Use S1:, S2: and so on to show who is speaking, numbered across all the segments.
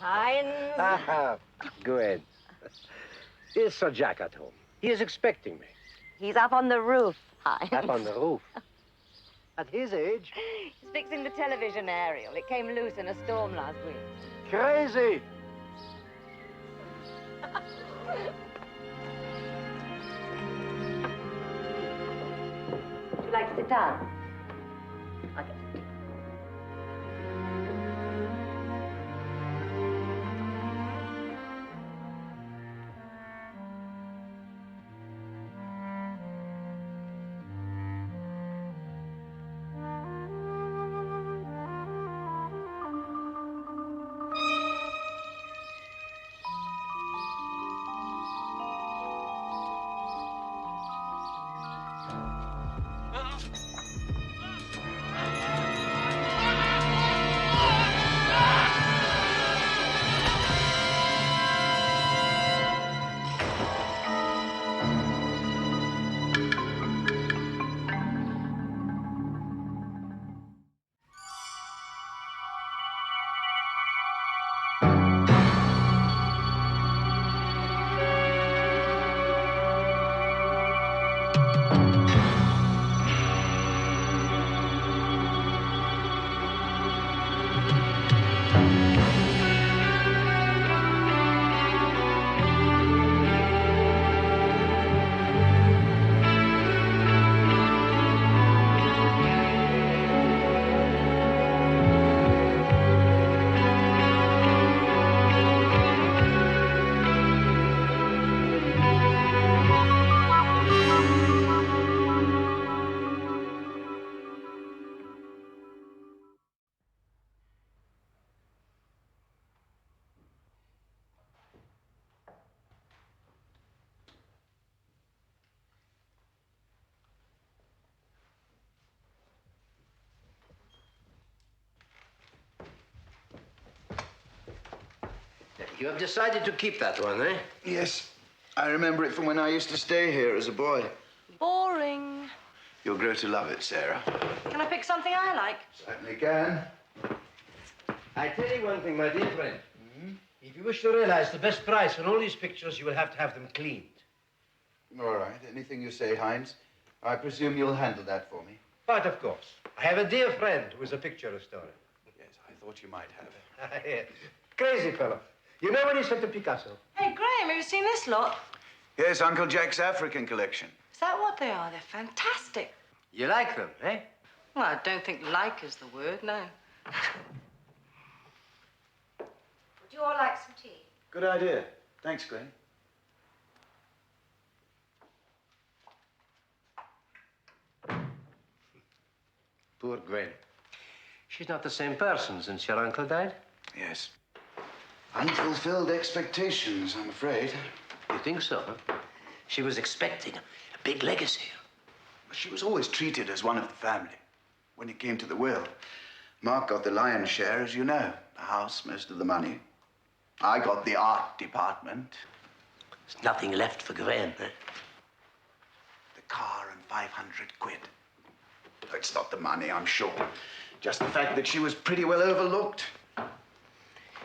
S1: Heinz.
S2: Ah, good. Is Sir Jack at home? He is expecting me.
S1: He's up on the roof, Heinz.
S2: Up on the roof. At his age?
S1: He's fixing the television aerial. It came loose in a storm last week.
S2: Crazy.
S1: Would you like to sit down? Okay.
S2: You have decided to keep that one, eh?
S3: Yes. I remember it from when I used to stay here as a boy.
S1: Boring.
S3: You'll grow to love it, Sarah.
S1: Can I pick something I like?
S3: Certainly can.
S2: I tell you one thing, my dear friend. If you wish to realize the best price on all these pictures, you will have to have them cleaned.
S3: All right. Anything you say, Heinz. I presume you'll handle that for me.
S2: But, of course, I have a dear friend who is a picture restorer.
S3: Yes, I thought you might have.
S2: Crazy fellow. You know what he said to Picasso?
S1: Hey, Graham, have you seen this lot?
S3: Yes, Uncle Jack's African collection.
S1: Is that what they are? They're fantastic.
S2: You like them, eh?
S1: Well, I don't think like is the word, no. Would you all like some tea?
S3: Good idea. Thanks, Glenn.
S2: Poor Gwen. She's not the same person since your uncle died.
S3: Yes. Unfulfilled expectations, I'm afraid.
S2: You think so, huh? She was expecting a big legacy.
S3: She was always treated as one of the family. When it came to the will, Mark got the lion's share, as you know. The house, most of the money. I got the art department.
S2: There's nothing left for Gwen, eh?
S3: The car and 500 quid. It's not the money, I'm sure. Just the fact that she was pretty well overlooked.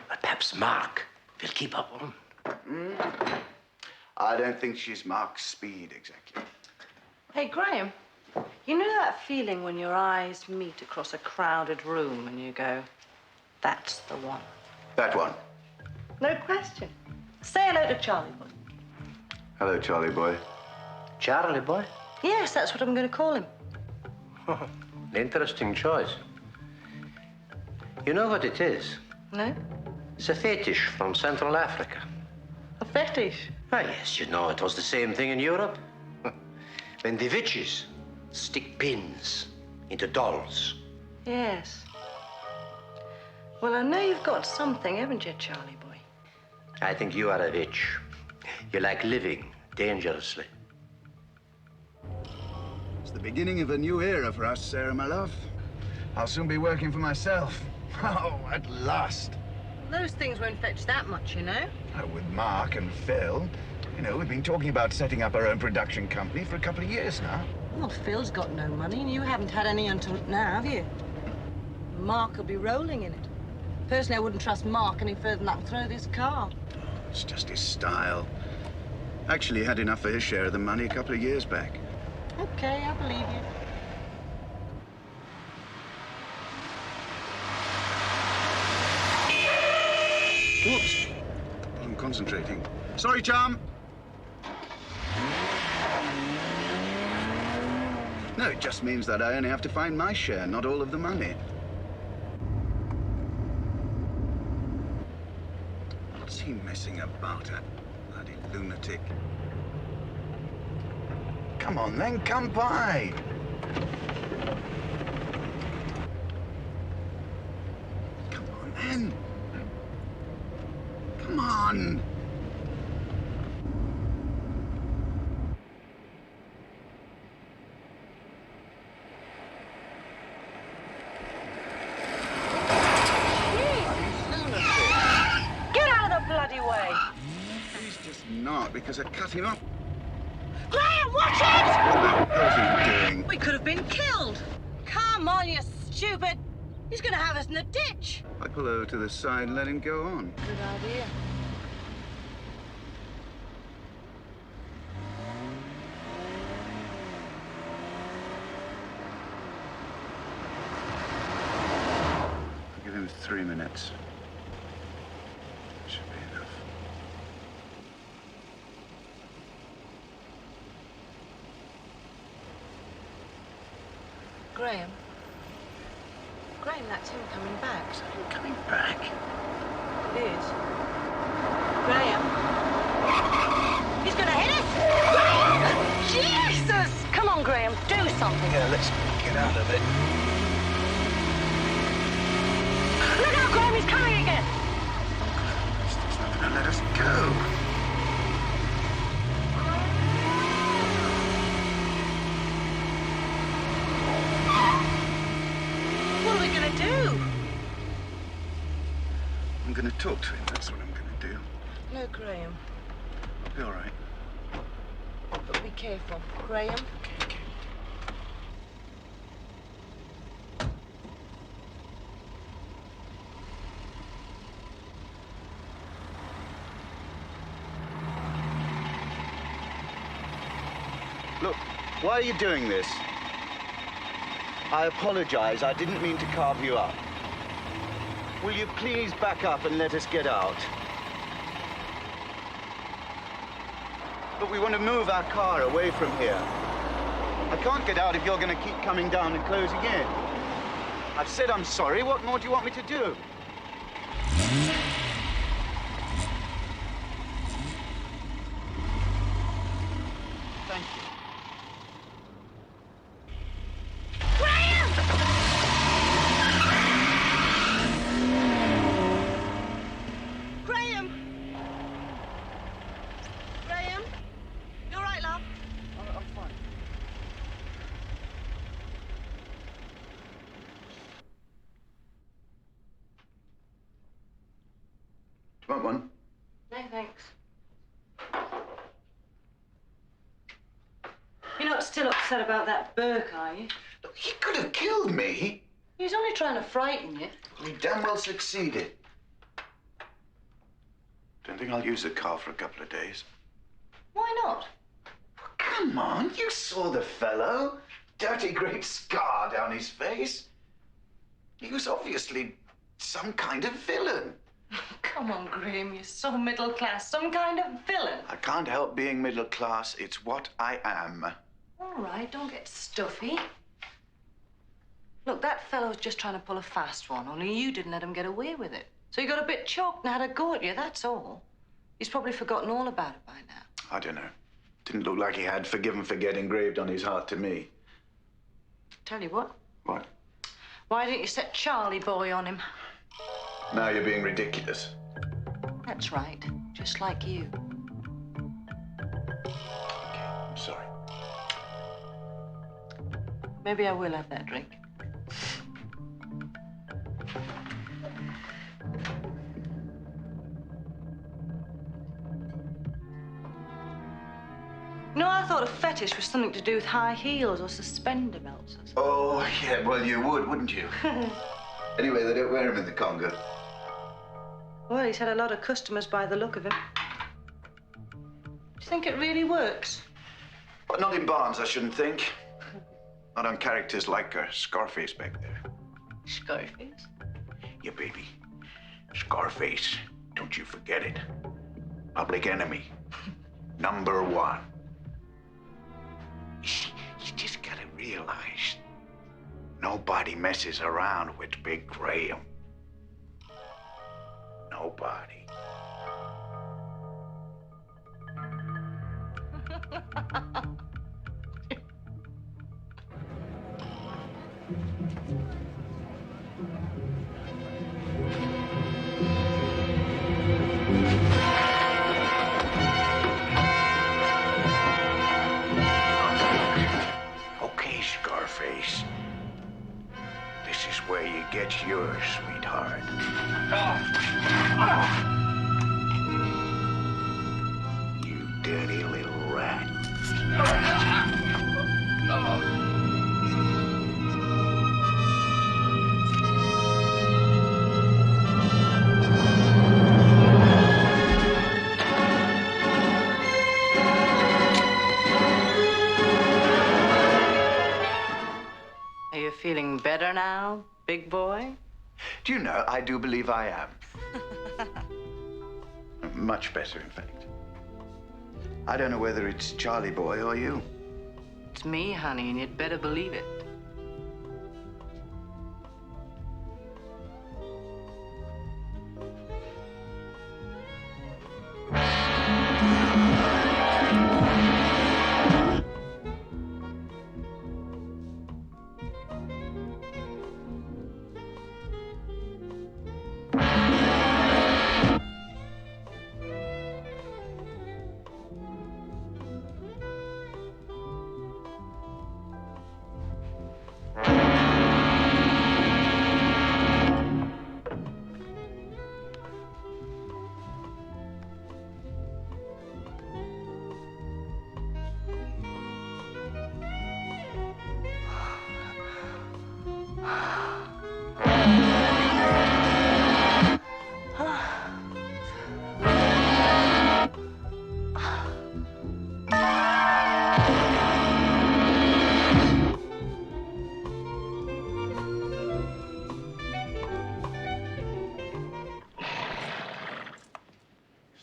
S2: But perhaps Mark will keep up on.
S3: I don't think she's Mark's speed, exactly.
S1: Hey, Graham, you know that feeling when your eyes meet across a crowded room and you go, that's the one?
S3: That one.
S1: No question. Say hello to Charlie Boy.
S3: Hello, Charlie boy.
S2: Charlie boy?
S1: Yes, that's what I'm going to call him.
S2: An interesting choice. You know what it is?
S1: No?
S2: It's a fetish from Central Africa.
S1: A fetish?
S2: Ah, yes, you know, it was the same thing in Europe. When the witches stick pins into dolls.
S1: Yes. Well, I know you've got something, haven't you, Charlie boy?
S2: I think you are a witch. You like living dangerously.
S3: It's the beginning of a new era for us, Sarah, my love. I'll soon be working for myself. Oh, at last.
S1: Those things won't fetch that much, you know.
S3: With Mark and Phil. You know, we've been talking about setting up our own production company for a couple of years now.
S1: Well, Phil's got no money, and you haven't had any until now, have you? Mark will be rolling in it. Personally, I wouldn't trust Mark any further than I can throw this car.
S3: It's just his style. Actually, he had enough for his share of the money a couple of years back.
S1: Okay, I believe you.
S3: Whoops. I'm concentrating. Sorry, chum. No, it just means that I only have to find my share, not all of the money. What's he messing about at? Bloody lunatic. Come on, then, come by. Come on, then. Come on. Not because I cut him off.
S1: Graham, watch it!
S3: What the hell's he doing?
S1: We could have been killed. Come on, you stupid. He's going to have us in the ditch.
S3: I pull over to the side and let him go on.
S1: Good idea.
S3: I'll give him 3 minutes. Should be enough.
S1: Graham? Graham, that's him coming back.
S3: Is that him coming back?
S1: It is. Graham? He's gonna hit us! Graham! Jesus! Come on, Graham, do something.
S3: Yeah, let's get out of it.
S1: Look out, Graham, he's coming again!
S3: He's not gonna let us go.
S1: What are we gonna do?
S3: I'm gonna talk to him, that's what I'm gonna do.
S1: No, Graham.
S3: I'll be all right.
S1: But be careful. Graham?
S3: Okay. Look, why are you doing this? I apologize. I didn't mean to carve you up. Will you please back up and let us get out? But we want to move our car away from here. I can't get out if you're going to keep coming down and closing in. I've said I'm sorry. What more do you want me to do? Thank you. Want one?
S1: No, thanks. You're not still upset about that Burke, are you?
S3: Look, he could have killed me.
S1: He's only trying to frighten you.
S3: He damn well succeeded. Don't think I'll use the car for a couple of days.
S1: Why not?
S3: Come on, you saw the fellow. Dirty great scar down his face. He was obviously some kind of villain.
S1: Come on, Graham, you're so middle class. Some kind of villain.
S3: I can't help being middle class. It's what I am.
S1: All right, don't get stuffy. Look, that fellow's just trying to pull a fast one, only you didn't let him get away with it. So he got a bit choked and had a go at you, that's all. He's probably forgotten all about it by now.
S3: I don't know. Didn't look like he had forgive and forget engraved on his heart to me.
S1: Tell you what.
S3: What?
S1: Why didn't you set Charlie boy on him?
S3: Now you're being ridiculous.
S1: That's right, just like you.
S3: Okay, I'm sorry.
S1: Maybe I will have that drink. No, I thought a fetish was something to do with high heels or suspender belts or something.
S3: Oh, yeah, well, you would, wouldn't you? Anyway, they don't wear them in the Congo.
S1: Well, he's had a lot of customers by the look of him. Do you think it really works?
S3: But not in Barnes, I shouldn't think. Not on characters like Scarface back there.
S1: Scarface?
S3: Yeah, baby. Scarface. Don't you forget it. Public enemy. #1. You see, you just gotta realize nobody messes around with Big Graham. Nobody. Okay, Scarface. This is where you get yours, sweetheart. You dirty little rat.
S1: Are you feeling better now, big boy?
S3: Do you know, I do believe I am. Much better, in fact. I don't know whether it's Charlie boy or you.
S1: It's me, honey, and you'd better believe it.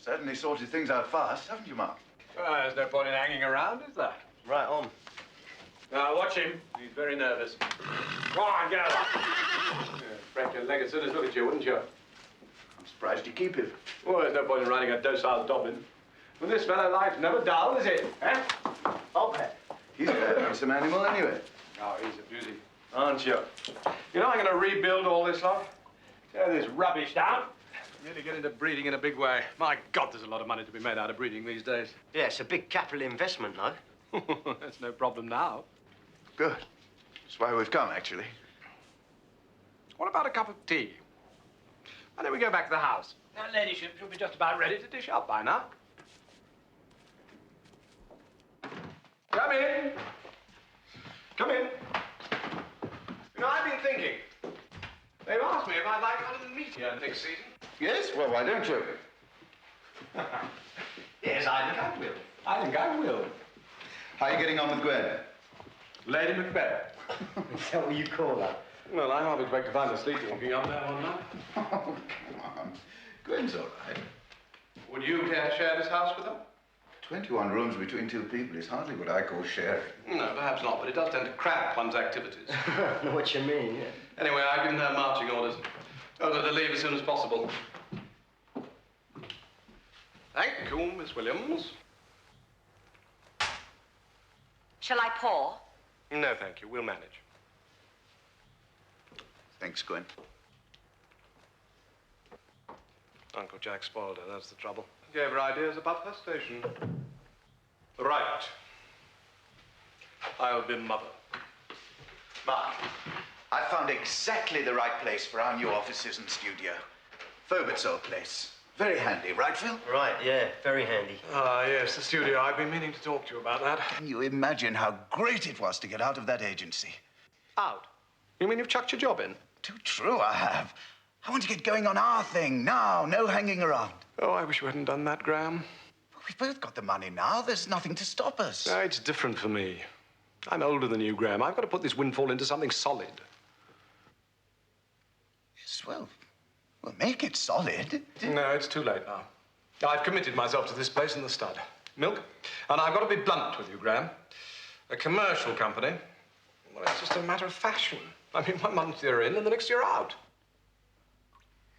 S3: Certainly sorted things out fast, haven't you, Mark?
S4: Well, there's no point in hanging around, is there?
S2: Right on.
S4: Now, watch him. He's very nervous. Go on, get up. Yeah, break your leg as soon as look at you, wouldn't you?
S3: I'm surprised you keep him.
S4: Well, there's no point in riding a docile Dobbin. When this fellow life's never dull, is it? Eh?
S3: Okay. He's a handsome animal anyway.
S4: Oh, he's a beauty, aren't you? You know, I'm going to rebuild all this lot. Tear this rubbish down. Really get into breeding in a big way. My God, there's a lot of money to be made out of breeding these days.
S2: Yeah, it's a big capital investment, though.
S4: That's no problem now.
S3: Good. That's why we've come, actually.
S4: What about a cup of tea? And then we go back to the house. Now, ladyship should be just about ready to dish out by now. Come in. Come in. You know, I've been thinking. They've asked me if I'd like to come and meet here next season.
S3: Yes? Well, why don't you?
S4: Yes, I think I will. I think I will.
S3: How are you getting on with Gwen?
S4: Lady Macbeth.
S2: Is that what you call her?
S4: Well, I half expect to find her sleepwalking up there one night.
S3: Oh, come on. Gwen's all right.
S4: Would you care to share this house with her?
S3: 21 rooms between two people is hardly what I call sharing.
S4: No, perhaps not, but it does tend to cramp one's activities.
S2: I know what you mean, yeah.
S4: Anyway, I've given her marching orders. Told her to leave as soon as possible. Thank you, Miss Williams.
S1: Shall I pour?
S4: No, thank you. We'll manage.
S3: Thanks, Gwen.
S4: Uncle Jack spoiled her, that's the trouble. Gave her ideas about her station. Right. I'll be mother.
S3: Mark, I found exactly the right place for our new offices and studio. Fobert's old place. Very handy, right, Phil?
S2: Right, yeah, very handy.
S4: Ah, yes, the studio. I've been meaning to talk to you about that.
S3: Can you imagine how great it was to get out of that agency?
S4: Out? You mean you've chucked your job in?
S3: Too true, I have. I want to get going on our thing now. No hanging around.
S4: Oh, I wish you hadn't done that, Graham.
S3: We've both got the money now. There's nothing to stop us.
S4: No, it's different for me. I'm older than you, Graham. I've got to put this windfall into something solid.
S3: Yes, well, make it solid.
S4: No, it's too late now. I've committed myself to this place in the stud. Milk. And I've got to be blunt with you, Graham. A commercial company, well, it's just a matter of fashion. I mean, 1 month you're in and the next you're out.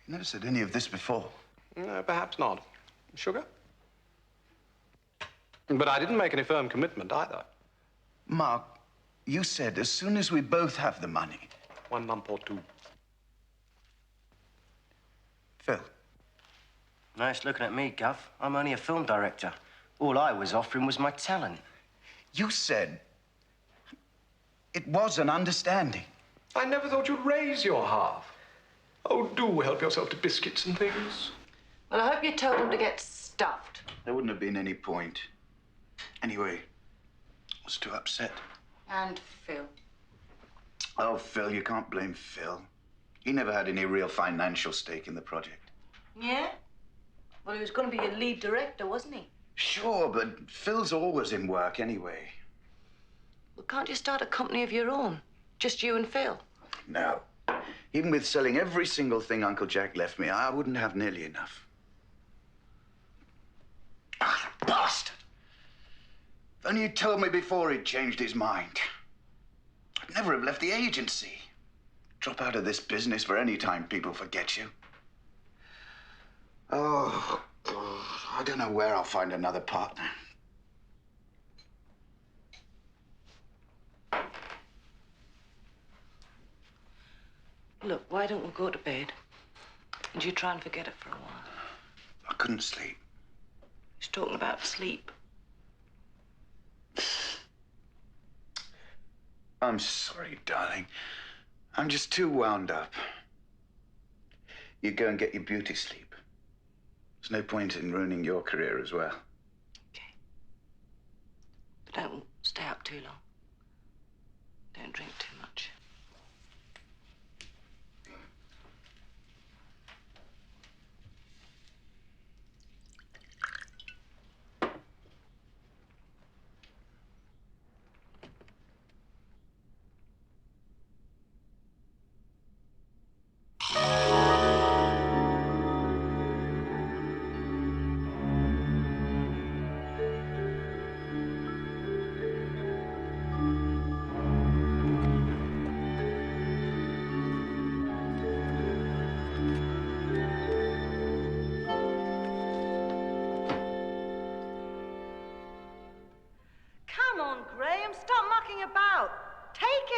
S3: You never said any of this before.
S4: No, perhaps not. Sugar? But I didn't make any firm commitment either.
S3: Mark, you said as soon as we both have the money.
S4: 1 month or 2.
S3: Phil.
S2: Nice looking at me, Gov. I'm only a film director. All I was offering was my talent.
S3: You said it was an understanding.
S4: I never thought you'd raise your half. Oh, do help yourself to biscuits and things.
S1: Well, I hope you told him to get stuffed.
S3: There wouldn't have been any point. Anyway, I was too upset.
S1: And Phil.
S3: Oh, Phil, you can't blame Phil. He never had any real financial stake in the project.
S1: Yeah? Well, he was going to be your lead director, wasn't he?
S3: Sure, but Phil's always in work anyway.
S1: Well, can't you start a company of your own? Just you and Phil?
S3: No. Even with selling every single thing Uncle Jack left me, I wouldn't have nearly enough. Ah, the bastard! If only you'd told me before he'd changed his mind. I'd never have left the agency. Drop out of this business for any time people forget you. Oh, God. I don't know where I'll find another partner.
S1: Look, why don't we go to bed? And you try and forget it for a while.
S3: I couldn't sleep.
S1: He's talking about sleep.
S3: I'm sorry, darling. I'm just too wound up. You go and get your beauty sleep. There's no point in ruining your career as well.
S1: Okay. But don't stay up too long. Don't drink too much.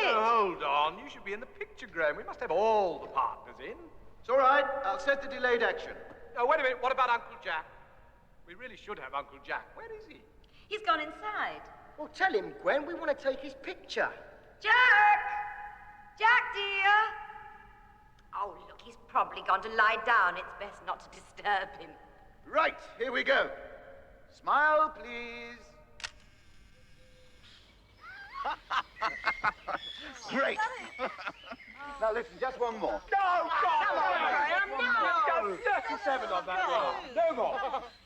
S4: Hold on. You should be in the picture, Graham. We must have all the partners in.
S5: It's all right. I'll set the delayed action.
S4: Oh, wait a minute. What about Uncle Jack? We really should have Uncle Jack. Where is he?
S6: He's gone inside.
S2: Well, tell him, Gwen, we want to take his picture.
S6: Jack! Jack, dear! Oh, look, he's probably gone to lie down. It's best not to disturb him.
S5: Right, here we go. Smile, please.
S3: Great. Now listen, just one more.
S4: No,
S6: Come on, Graham, no!
S4: 37 on that roll. No more.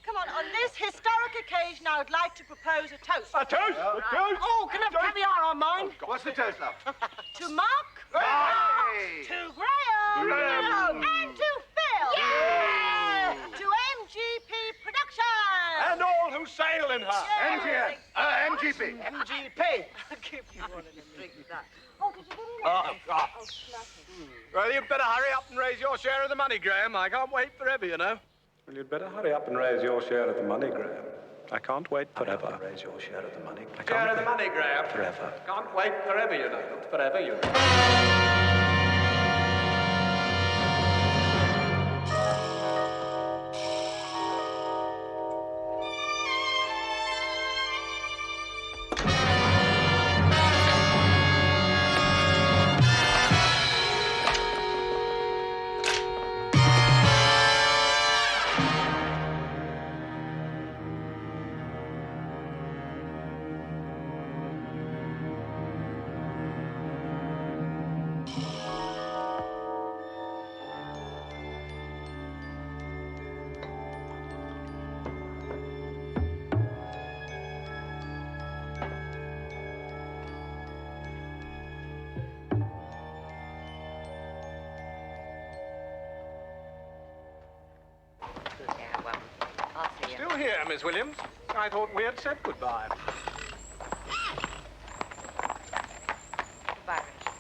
S7: Come on this historic occasion, I would like to propose a toast.
S4: A toast? A toast?
S7: Oh, can I have caviar on mine?
S5: What's the toast, love?
S7: To Mark,
S5: Hey!
S7: to Graham,
S4: Graham.
S7: and to Phil.
S6: Yeah!
S7: To MGP Productions.
S4: And all who sail in her.
S5: MGS. MGP.
S7: MGP. Give me one of them. Drink that. Oh, did you get in
S4: Oh,
S7: there?
S4: oh.
S7: Oh, smashing.
S4: Well, you'd better hurry up and raise your share of the money, Graham. I can't wait forever, you know. Well, you'd better hurry up and raise your share of the money, Graham. I can't wait forever. Raise your share of the money. Share of the money, Graham. Forever. Can't wait forever, you know. Forever, you know. here, Miss Williams. I thought we had said goodbye.
S6: Goodbye, Rich.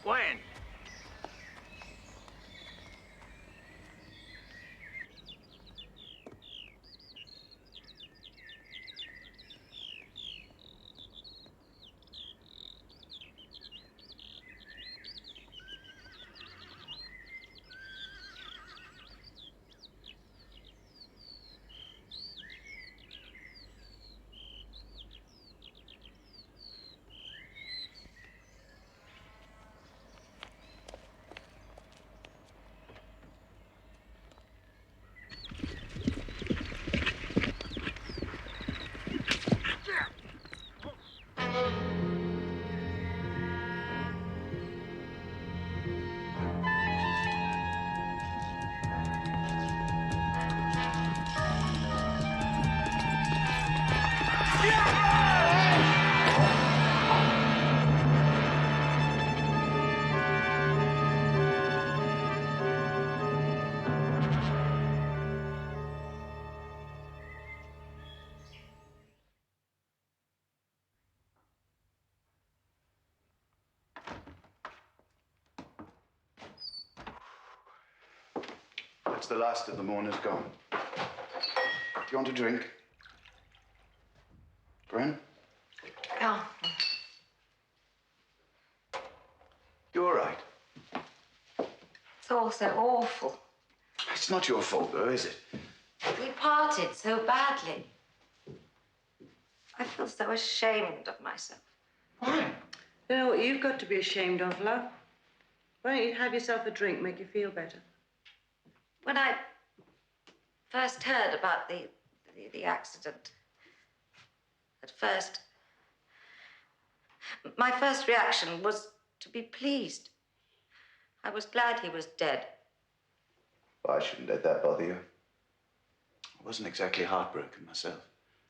S2: When?
S3: That's the last of the mourners gone. Do you want a drink? Gwen?
S6: Oh,
S3: You all right?
S6: it's all so awful.
S3: It's not your fault, though, is it?
S6: We parted so badly. I feel so ashamed of myself.
S3: Why?
S1: You know what you've got to be ashamed of, love? Why don't you have yourself a drink, make you feel better?
S6: When I first heard about the accident, at first, my first reaction was to be pleased. I was glad he was dead.
S3: Well, I shouldn't let that bother you. I wasn't exactly heartbroken myself.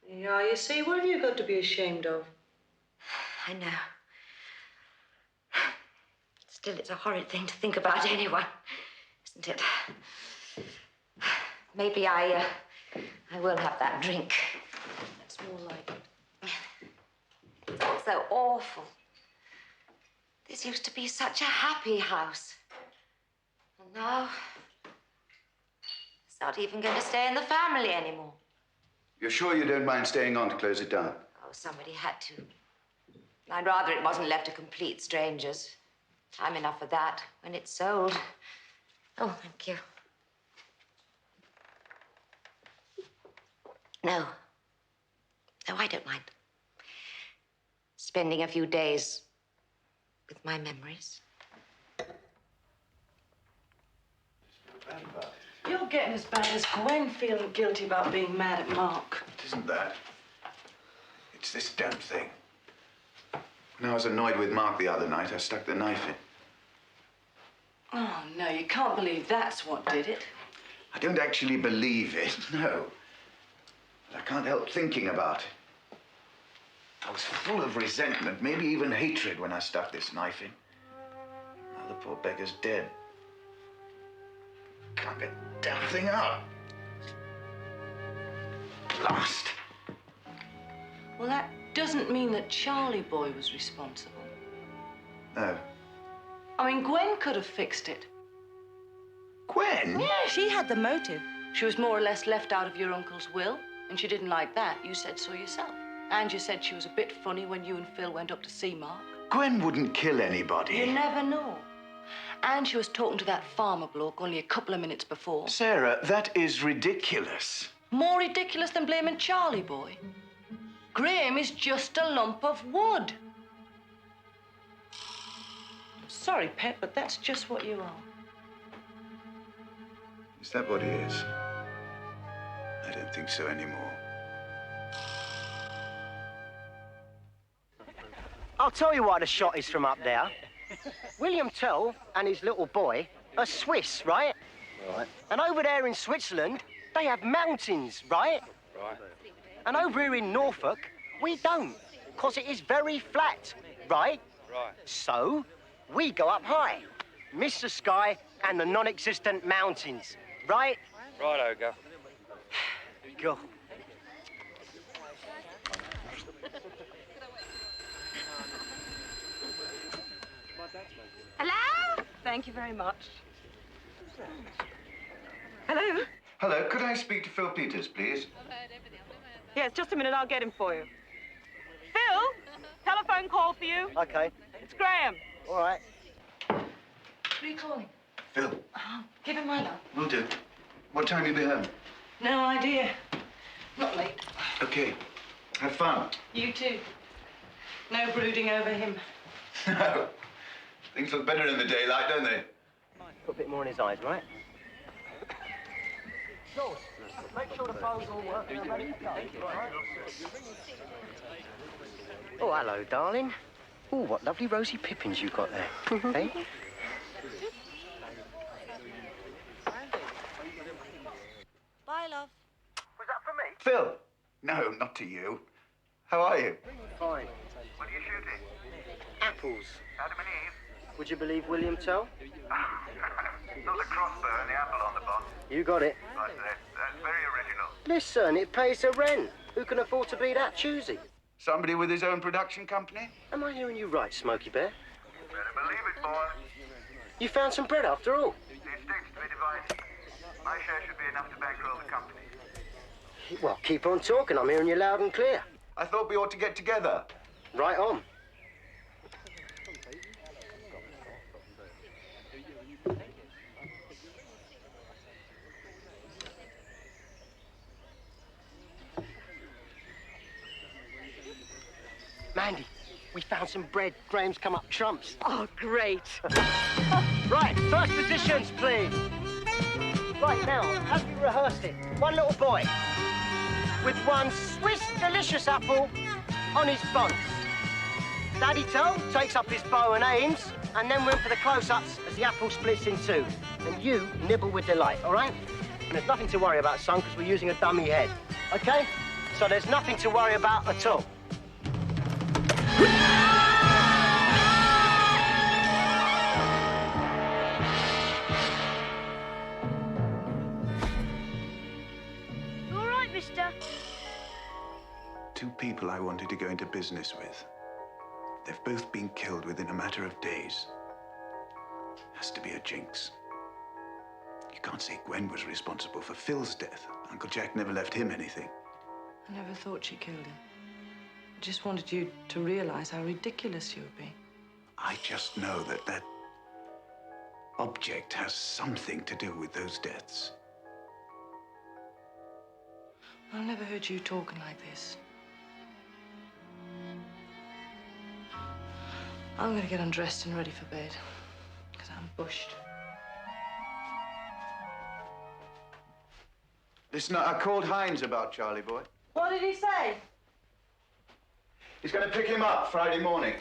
S1: Yeah, you see, what have you got to be ashamed of?
S6: I know. Still, it's a horrid thing to think about anyone, isn't it? Maybe I will have that drink.
S1: That's more like it.
S6: It's all so awful. This used to be such a happy house. And now, it's not even going to stay in the family anymore.
S3: You're sure you don't mind staying on to close it down?
S6: Oh, somebody had to. I'd rather it wasn't left to complete strangers. Time enough for that when it's sold. Oh, thank you. No. No, I don't mind. Spending a few days with my memories.
S1: You're getting as bad as Gwen feeling guilty about being mad at Mark.
S3: It isn't that. It's this damn thing. When I was annoyed with Mark the other night, I stuck the knife in.
S1: Oh, no, you can't believe that's what did it.
S3: I don't actually believe it, no. But I can't help thinking about it. I was full of resentment, maybe even hatred when I stuck this knife in. Now the poor beggar's dead. Can't get the damn thing out. Lost.
S1: Well, that doesn't mean that Charlie boy was responsible.
S3: No.
S1: I mean, Gwen could have fixed it.
S3: Gwen?
S1: Yeah,
S7: She had the motive.
S1: She was more or less left out of your uncle's will, and she didn't like that. You said so yourself. And you said she was a bit funny when you and Phil went up to see Mark.
S3: Gwen wouldn't kill anybody.
S1: You never know. And she was talking to that farmer bloke only a couple of minutes before.
S3: Sarah, that is ridiculous.
S1: More ridiculous than blaming Charlie boy. Graham is just a lump of wood. Sorry, pet, but that's just what you are.
S3: Is that what he is? I don't think so anymore.
S8: I'll tell you why the shot is from up there. William Tell and his little boy are Swiss, right? Right. And over there in Switzerland, they have mountains, right?
S4: Right.
S8: And over here in Norfolk, we don't, because it is very flat, right?
S4: Right.
S8: So, we go up high, miss the sky and the non-existent mountains, right?
S4: Righto, Guff.
S8: Go.
S7: Hello? Thank you very much. Hello?
S3: Hello, could I speak to Phil Peters, please?
S7: Yes, just a minute, I'll get him for you. Phil, telephone call for you.
S8: Okay.
S7: It's Graham.
S8: All right.
S1: Who are you calling?
S3: Phil,
S1: Oh, give him my love.
S3: will do. What time you be home?
S1: No idea. Not late.
S3: Okay. Have fun.
S1: You too. No brooding over him.
S3: No. Things look better in the daylight, don't they?
S8: Put a bit more in his eyes, right? George, make sure the phone's all working. I'm ready to go. Right? Oh, hello, darling. Oh, what lovely rosy pippins you've got there. Hey?
S7: Bye, love.
S8: Was that for me?
S3: Phil! No, not to you. How are you?
S8: Fine.
S5: What are you shooting?
S8: Apples.
S5: Adam and Eve?
S8: Would you believe William Tell?
S5: Not the crossbow and the apple on the box.
S8: You got it.
S5: Right, that's very original.
S8: Listen, it pays the rent. Who can afford to be that choosy?
S3: Somebody with his own production company?
S8: Am I hearing you right, Smokey Bear?
S5: Better believe it, boy.
S8: You found some bread after all.
S5: The estate's to be divided. My share should be enough to bankroll the company.
S8: Well, keep on talking. I'm hearing you loud and clear.
S3: I thought we ought to get together.
S8: Right on. Mandy, we found some bread. Graham's come up trumps.
S7: Oh, great.
S8: Right, first positions, please. Right, now, as we rehearsed it, one little boy with one Swiss delicious apple on his bun. Daddy Toe takes up his bow and aims, and then we're in for the close-ups as the apple splits in two. And you nibble with delight, all right? And there's nothing to worry about, son, because we're using a dummy head, okay? So there's nothing to worry about at all.
S7: All right, mister.
S3: Two people I wanted to go into business with. They've both been killed within a matter of days. Has to be a jinx. You can't say Gwen was responsible for Phil's death. Uncle Jack never left him anything.
S1: I never thought she killed him. I just wanted you to realize how ridiculous you would be.
S3: I just know that that object has something to do with those deaths.
S1: I've never heard you talking like this. I'm going to get undressed and ready for bed, because I'm bushed.
S3: Listen, I called Hines about Charlie boy.
S1: What did he say?
S3: He's going to pick him up Friday morning.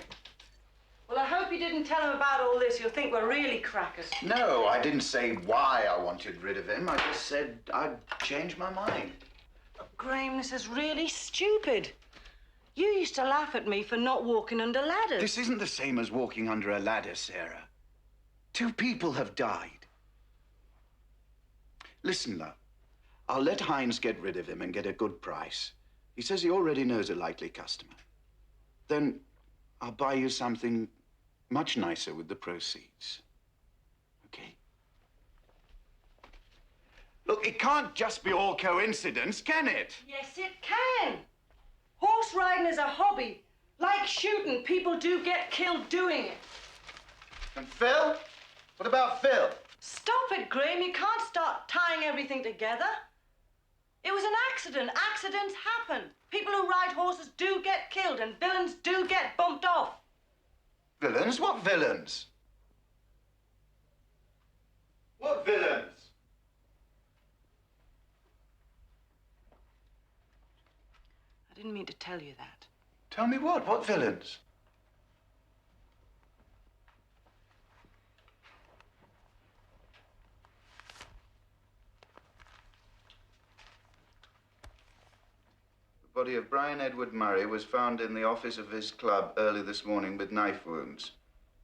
S1: Well, I hope you didn't tell him about all this. You'll think we're really crackers.
S3: No, I didn't say why I wanted rid of him. I just said I'd change my mind.
S1: Graham, this is really stupid. You used to laugh at me for not walking under ladders.
S3: This isn't the same as walking under a ladder, Sarah. Two people have died. Listen, love. I'll let Hines get rid of him and get a good price. He says he already knows a likely customer. Then I'll buy you something much nicer with the proceeds. Okay? Look, it can't just be all coincidence, can it?
S1: Yes, it can. Horse riding is a hobby. Like shooting, people do get killed doing it.
S3: And Phil? What about Phil?
S1: Stop it, Graham. You can't start tying everything together. It was an accident. Accidents happen. People who ride horses do get killed, and villains do get bumped off.
S3: Villains? What villains? What villains?
S1: I didn't mean to tell you that.
S3: Tell me what? What villains? body of Brian Edward Murray was found in the office of his club early this morning with knife wounds.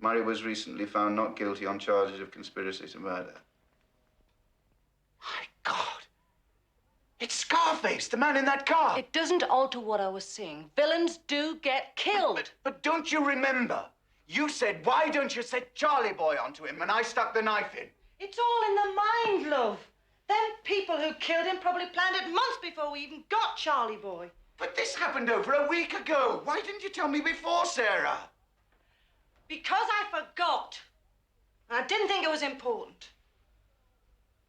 S3: Murray was recently found not guilty on charges of conspiracy to murder.
S5: My God. It's Scarface, the man in that car.
S1: It doesn't alter what I was saying. Villains do get killed.
S5: But don't you remember? You said, why don't you set Charlie Boy onto him, and I stuck the knife in.
S1: It's all in the mind, love. Them people who killed him probably planned it months before we even got Charlie Boy.
S5: But this happened over a week ago. Why didn't you tell me before, Sarah?
S1: Because I forgot. I didn't think it was important.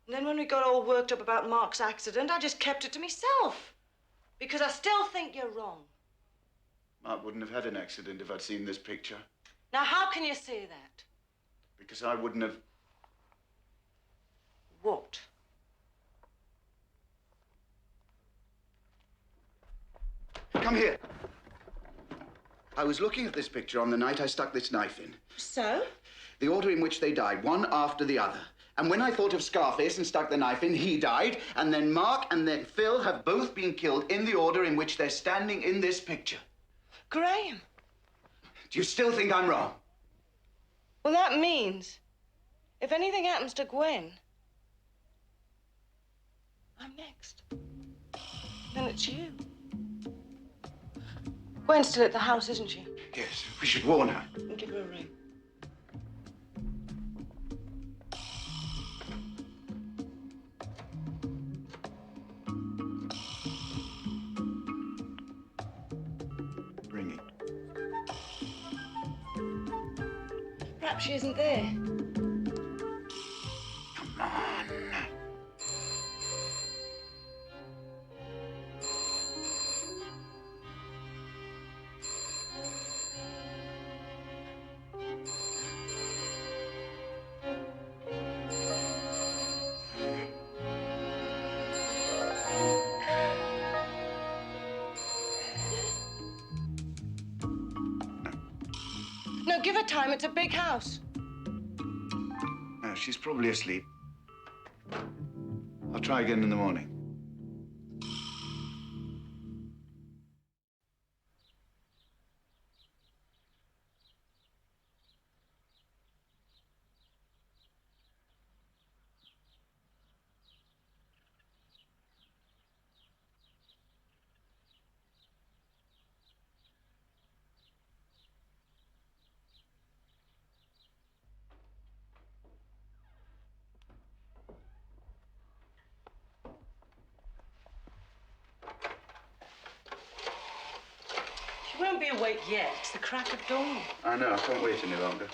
S1: And then when we got all worked up about Mark's accident, I just kept it to myself. Because I still think you're wrong.
S3: Mark wouldn't have had an accident if I'd seen this picture.
S1: Now, how can you say that?
S3: Because I wouldn't have...
S1: What?
S3: Come here. I was looking at this picture on the night I stuck this knife in.
S1: So?
S3: The order in which they died, one after the other. And when I thought of Scarface and stuck the knife in, he died. And then Mark and then Phil have both been killed in the order in which they're standing in this picture.
S1: Graham.
S3: Do you still think I'm wrong?
S1: Well, that means if anything happens to Gwen, I'm next. Then it's you. Gwen's still at the house, isn't she?
S3: Yes, we should warn her.
S1: Give her a ring.
S3: Ringing.
S1: Perhaps she isn't there.
S3: Come on.
S1: No, give her time. It's a big house.
S3: No, she's probably asleep. I'll try again in the morning.
S1: She won't be awake yet. It's the crack of dawn.
S3: I know, I can't wait any longer.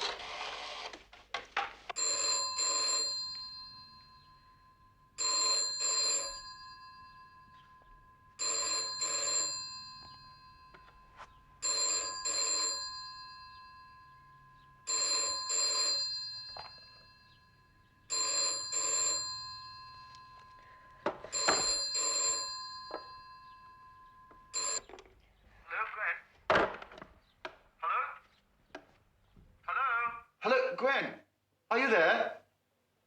S3: Hello, Gwen. Are you there?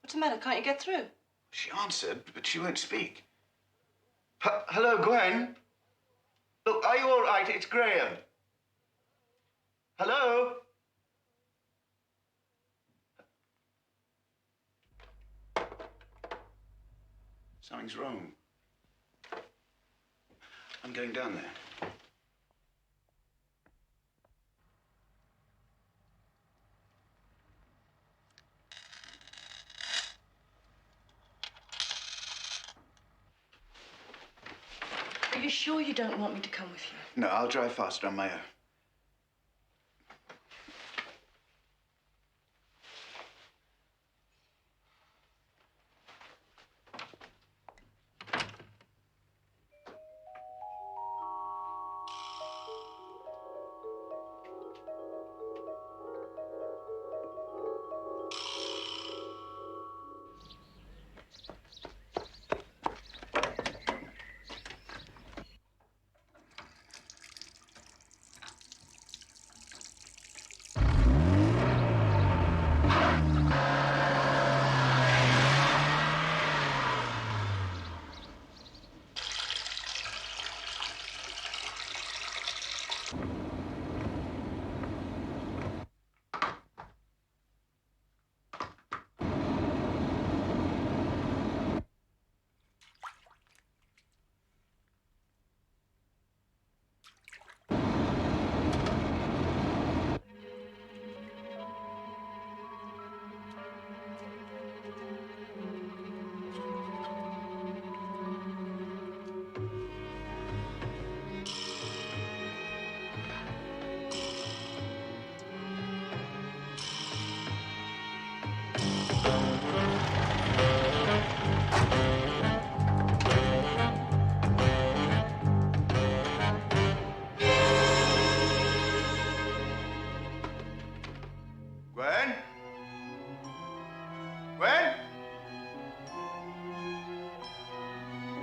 S1: What's the matter? Can't you get through?
S3: She answered, but she won't speak. Hello, Gwen. Look, are you all right? It's Graham. Hello? Something's wrong. I'm going down there.
S1: Are you sure you don't want me to come with you?
S3: No, I'll drive faster on my own.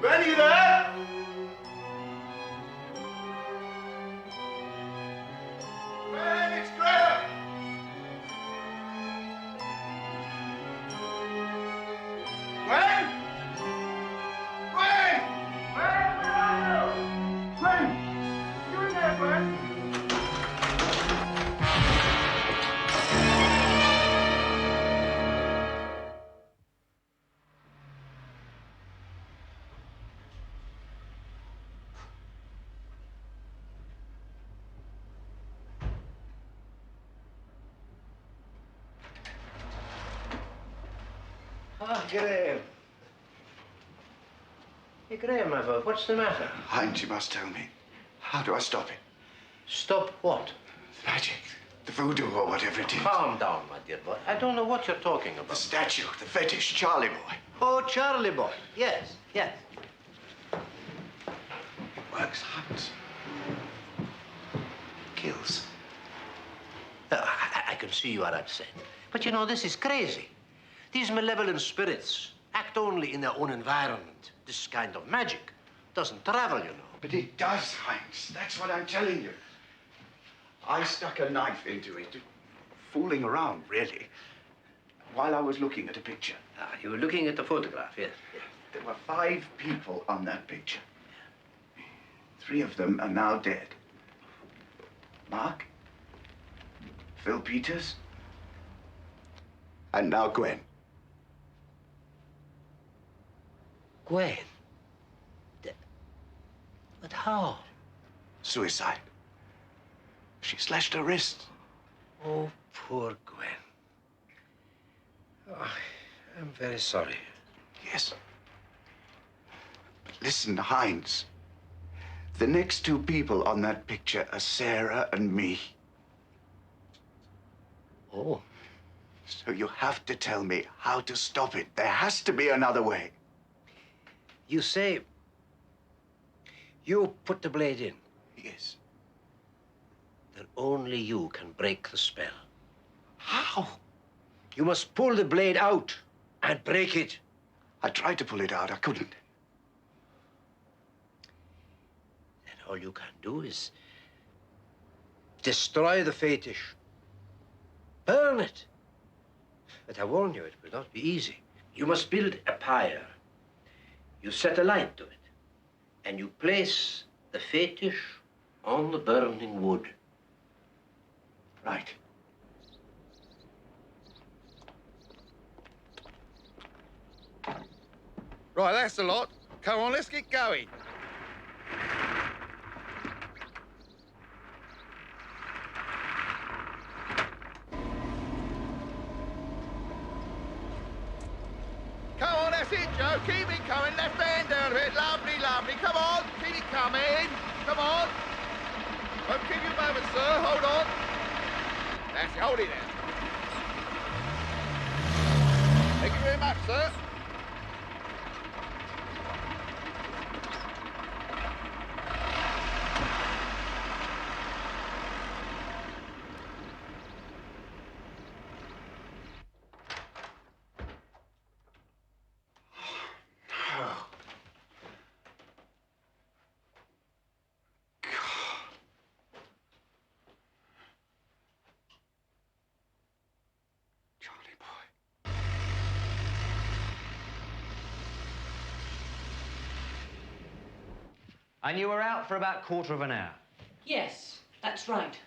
S3: Gwen, you there? Gwen, it's Graham! Gwen! Gwen! Gwen, where are you? Gwen! You in there, Gwen?
S2: Ah, Graham. Hey, Graham, my boy, what's the matter?
S3: Hines, you must tell me. How do I stop it?
S2: Stop what?
S3: Magic. The voodoo or whatever it is.
S2: Calm down, my dear boy. I don't know what you're talking about.
S3: The statue, the fetish, Charlie boy.
S2: Oh, Charlie boy. Yes, yes.
S3: It works, Hines. Kills.
S2: I can see you are upset. But you know, this is crazy. These malevolent spirits act only in their own environment. This kind of magic doesn't travel, you know.
S3: But it does, Hines. That's what I'm telling you. I stuck a knife into it, fooling around, really, while I was looking at a picture.
S2: Ah, you were looking at the photograph, yes.
S3: There were 5 people on that picture. 3 of them are now dead. Mark, Phil Peters, and now Gwen.
S2: Gwen? But how?
S3: Suicide. She slashed her wrist.
S2: Oh, poor Gwen. Oh, I'm very sorry.
S3: Yes. But listen, Hines. The next 2 people on that picture are Sarah and me.
S2: Oh.
S3: So you have to tell me how to stop it. There has to be another way.
S2: You say you put the blade in?
S3: Yes.
S2: Then only you can break the spell.
S3: How?
S2: You must pull the blade out and break it.
S3: I tried to pull it out. I couldn't.
S2: Then all you can do is destroy the fetish. Burn it. But I warn you, it will not be easy. You must build a pyre. You set a light to it, and you place the fetish on the burning wood.
S3: Right.
S9: Right, that's a lot. Come on, let's get going. Come on, that's it, Joe. Keep it coming. Left hand down a bit. Lovely, lovely. Come on. Keep it coming. Come on. Won't give you a moment, sir. Hold on. That's it. Hold it there. Thank you very much, sir.
S10: And you were out for about a quarter of an hour.
S1: Yes, that's right.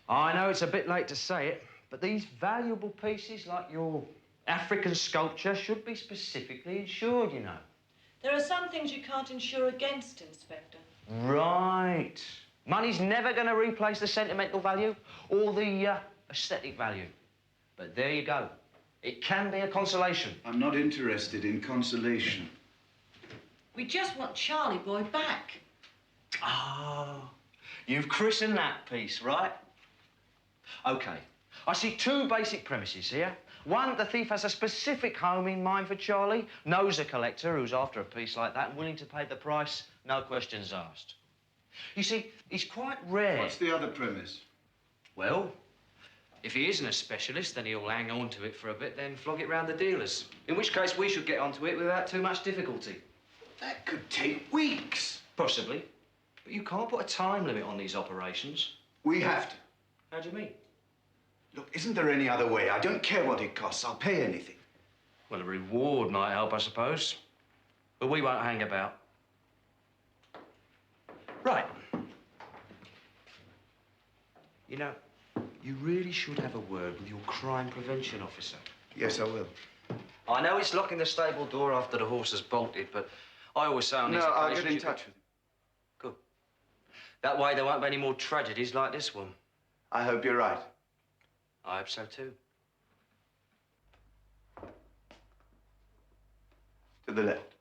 S10: I know it's a bit late to say it, but these valuable pieces like your African sculpture should be specifically insured, you know.
S1: There are some things you can't insure against, Inspector.
S10: Right. Money's never going to replace the sentimental value or the aesthetic value. But there you go. It can be a consolation.
S3: I'm not interested in consolation.
S1: We just want Charlie boy back.
S10: Ah, you've christened that piece, right? OK. I see 2 basic premises here. One, the thief has a specific home in mind for Charlie, knows a collector who's after a piece like that and willing to pay the price, no questions asked. You see, he's quite rare.
S3: What's the other premise?
S10: Well, if he isn't a specialist, then he'll hang on to it for a bit, then flog it round the dealers. In which case, we should get onto it without too much difficulty.
S3: That could take weeks.
S10: Possibly. But you can't put a time limit on these operations.
S3: We have to.
S10: How do you mean?
S3: Look, isn't there any other way? I don't care what it costs. I'll pay anything.
S10: Well, a reward might help, I suppose. But we won't hang about. Right. You know, you really should have a word with your crime prevention officer.
S3: Yes, I will.
S10: I know it's locking the stable door after the horse has bolted, but I always say on these occasions...
S3: No, I'll get in touch with him.
S10: Good. That way there won't be any more tragedies like this one.
S3: I hope you're right.
S10: I hope so, too.
S3: To the left.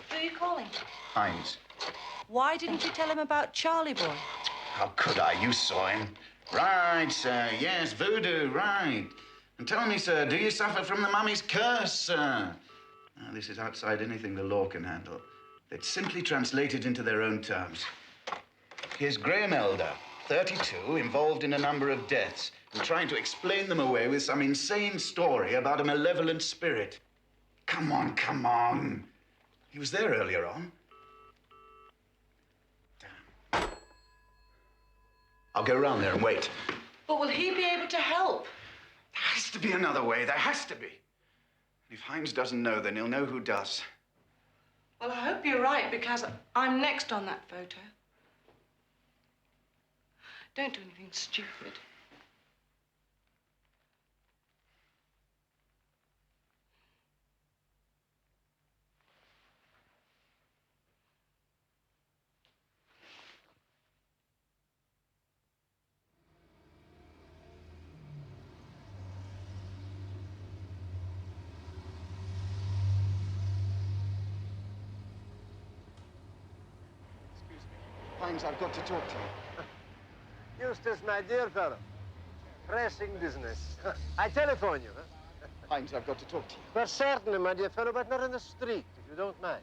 S1: Who are you calling?
S3: Hines.
S1: Why didn't you tell him about Charlie Boy?
S3: How could I? You saw him. Right, sir. Yes, voodoo, right. And tell me, sir, do you suffer from the mummy's curse, sir? Now, this is outside anything the law can handle. They'd simply translate it into their own terms. Here's Graham Elder, 32, involved in a number of deaths, and trying to explain them away with some insane story about a malevolent spirit. Come on, come on. He was there earlier on. Damn. I'll go around there and wait.
S1: But will he be able to help?
S3: There has to be another way. There has to be. If Hines doesn't know, then he'll know who does.
S1: Well, I hope you're right, because I'm next on that photo. Don't do anything stupid.
S3: Hines, I've got to talk to you.
S2: Eustace, my dear fellow. Pressing business. I telephone you, huh?
S3: Hines, I've got to talk to you.
S2: Well, certainly, my dear fellow, but not in the street, if you don't mind.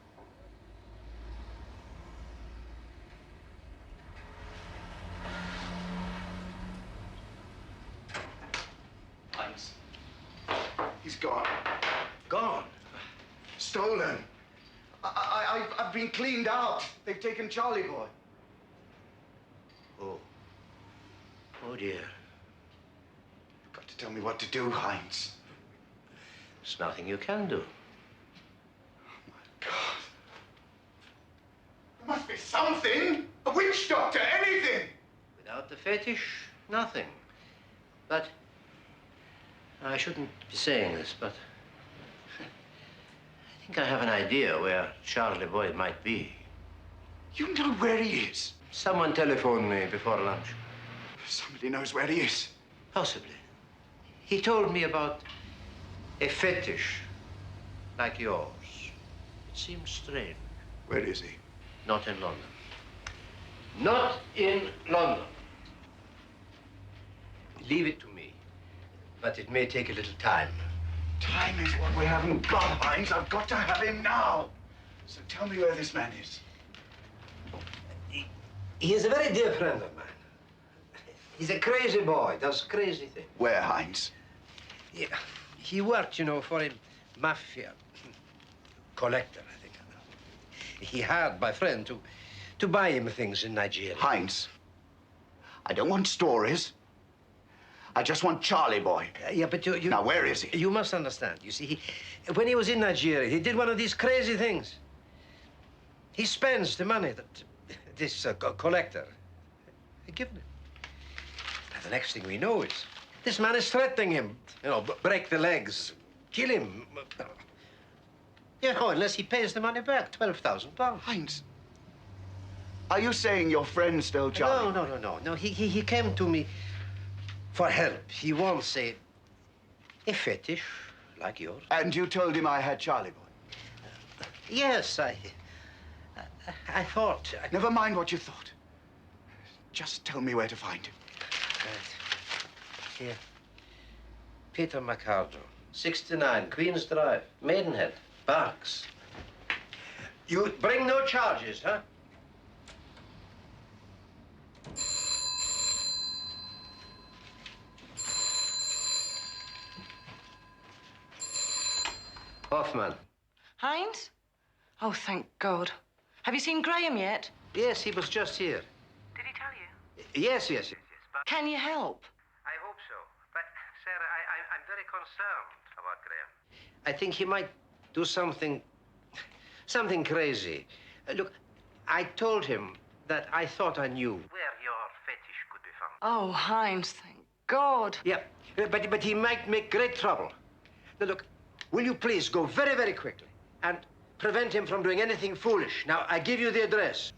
S3: Hines. He's gone.
S2: Gone?
S3: Stolen. I've been cleaned out. They've taken Charlie Boy.
S2: Oh. Oh, dear.
S3: You've got to tell me what to do, Hines.
S2: There's nothing you can do.
S3: God. There must be something. A witch doctor, anything.
S2: Without the fetish, nothing. But I shouldn't be saying this, but I think I have an idea where Charlie Boy might be.
S3: You know where he is?
S2: Someone telephoned me before lunch.
S3: Somebody knows where he is.
S2: Possibly. He told me about a fetish like yours. It seems strange.
S3: Where is he?
S2: Not in London. Not in London. Leave it to me. But it may take a little time.
S3: Time is what we haven't got, Hines. I've got to have him now. So tell me where this man is.
S2: He is a very dear friend of mine. He's a crazy boy, does crazy things.
S3: Where, Hines?
S2: Yeah. He worked, you know, for a mafia collector, I think. He hired my friend to buy him things in Nigeria.
S3: Hines, I don't want stories. I just want Charlie Boy.
S2: Yeah, but you...
S3: Now, where is he?
S2: You must understand. You see, when he was in Nigeria, he did one of these crazy things. He spends the money that this collector had given him. And the next thing we know is this man is threatening him. You know, break the legs, kill him. You know, unless he pays the money back, £12,000.
S3: Hines, are you saying your friend stole Charlie?
S2: No. He came to me for help. He wants a fetish like yours.
S3: And you told him I had Charlie Boy?
S2: Yes, I thought...
S3: Never mind what you thought. Just tell me where to find him.
S2: Right. Here. Peter McCardle, 69, Queen's Drive, Maidenhead, Berks. You bring no charges, huh? Hoffman.
S1: Hines? Oh, thank God. Have you seen Graham yet?
S2: Yes, he was just here.
S1: Did he tell you?
S2: Yes. But
S1: Can you help?
S2: I hope so. But, Sarah, I'm very concerned about Graham. I think he might do something crazy. Look, I told him that I thought I knew where your fetish could be found.
S1: Oh, Hines, thank God.
S2: Yeah, but he might make great trouble. Now, look, will you please go very, very quickly and prevent him from doing anything foolish? Now, I give you the address.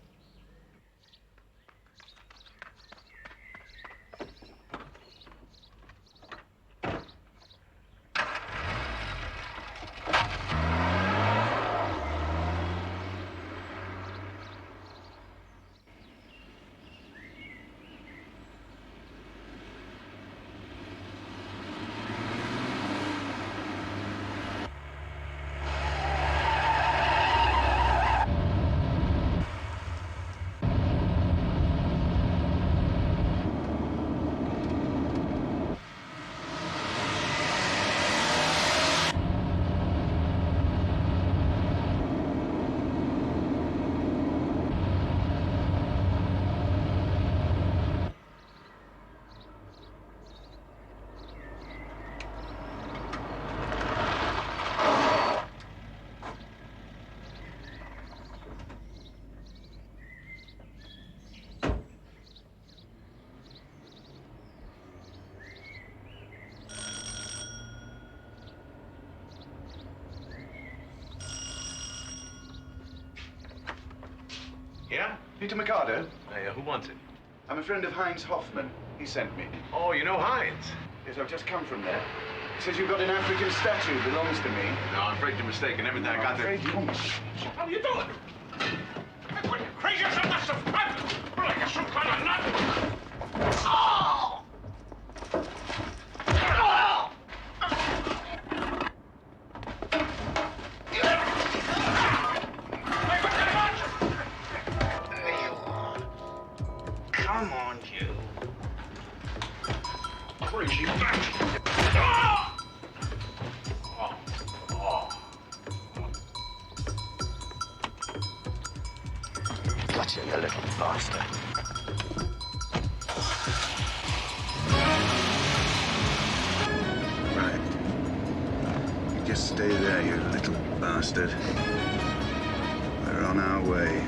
S3: Yeah? Peter Mikado?
S4: Hey, who wants it?
S3: I'm a friend of Heinz Hoffman. He sent me.
S4: Oh, you know Hines?
S3: Yes, I've just come from there. He says you've got an African statue that belongs to me.
S4: No, I'm afraid you're mistaken. Everything I got there.
S3: I'm afraid you...
S4: What are you doing? What, you crazy or something? That's some like you're some kind of nut. Oh!
S3: Come on, you.
S4: Crazy bastard.
S3: Gotcha, you little bastard. Right. You just stay there, you little bastard. We're on our way.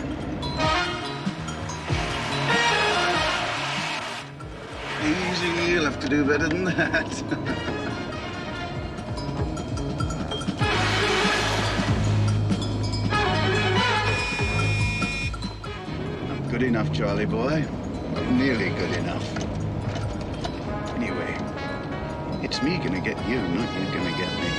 S3: Easy, you'll have to do better than that. Not good enough, Charlie boy. Not nearly good enough. Anyway, it's me gonna get you, not you gonna get me.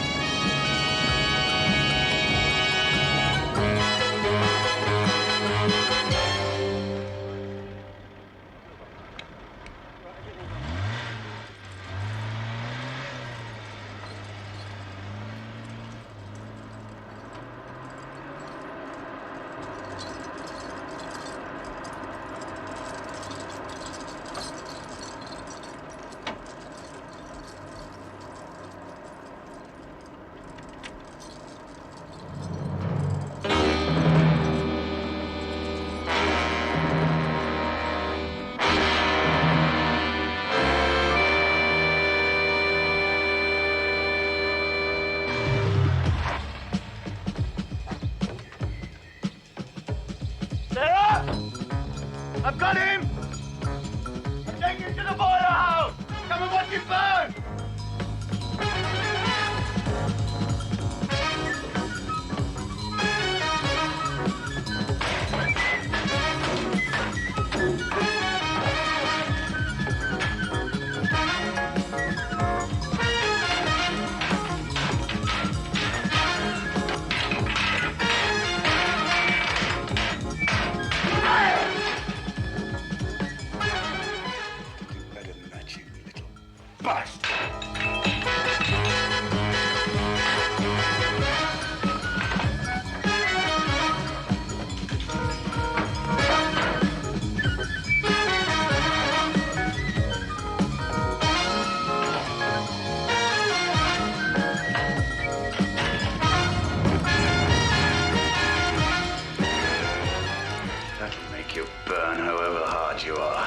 S5: I've got him! I'm taking him to the boiler house! Come and watch it burn!
S3: burn however hard you are.